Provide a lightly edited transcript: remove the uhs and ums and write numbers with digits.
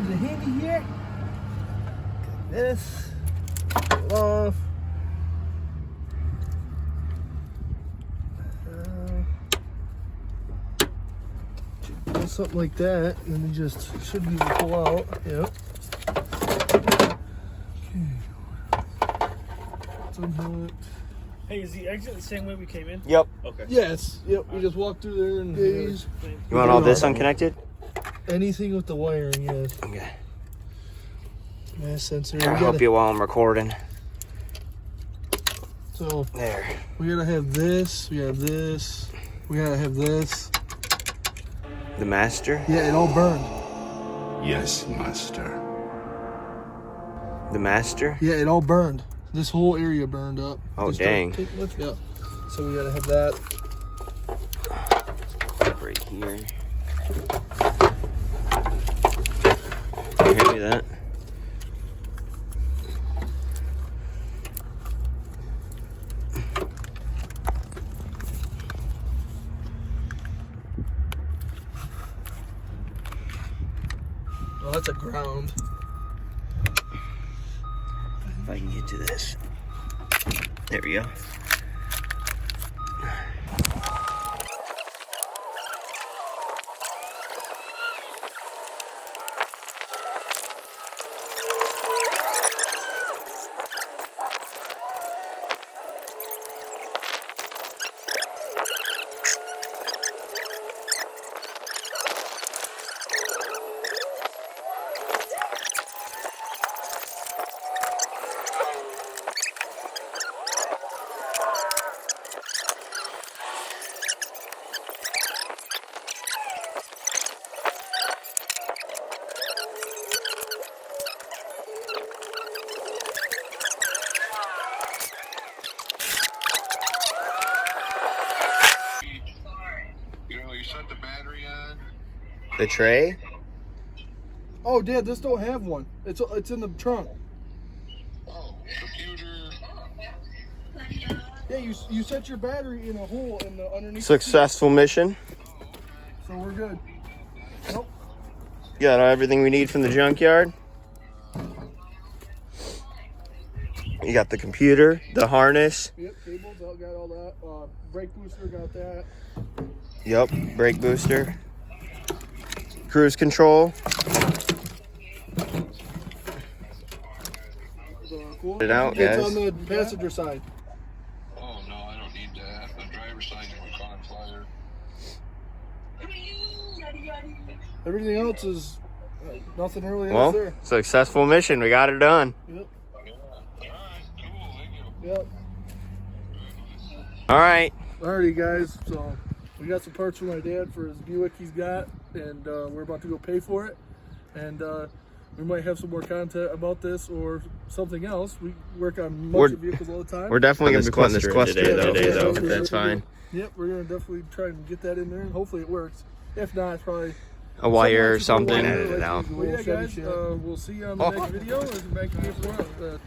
items in handy here. Got this. Pull it off. Something like that, and then we just should be able to pull out. Yep. Okay. It's unhooked. Hey, is the exit the same way we came in? Yep. Okay. Yes. Yep. We just walk through there and gaze. You want all this unconnected? Anything with the wiring, yes. Okay. Mass sensor. I'll help you while I'm recording. So There. we gotta have this. We have this. We gotta have this. The master? Yeah, it all burned. Yes, master. The master? Yeah, it all burned. This whole area burned up. Oh, Just dang. Lift it up. So we gotta have that. Right here. Can you hand me that? Oh, that's a ground. If I can get to this. There we go. Set the battery on. The tray? Oh, Dad, this don't have one. It's in the trunk. Oh, computer. Yeah, you set your battery in a hole in the underneath. Successful mission. So we're good. Nope. Got everything we need from the junkyard. You got the computer, the harness. Yep, cables, got all that. Brake booster, got that. Yep, brake booster. Cruise control. Cool. Put it out, It's guys. on the passenger side. Oh no, I don't need that. The driver's side is my car flyer. Everything else is nothing really else Well, there. successful mission. We got it done. Yep. Alright, cool, thank you. Yep. All right. Alrighty, guys. So we got some parts for my dad for his Buick he's got, and we're about to go pay for it. And we might have some more content about this or something else. We work on bunch of vehicles all the time. We're definitely going to be putting this cluster today, though. Yeah, That's fine. Yep, we're gonna definitely try and get that in there, and hopefully it works. If not, it's probably A wire or something. Wire, Edit it out. Well, yeah, guys, we'll see you on the next video. Back here for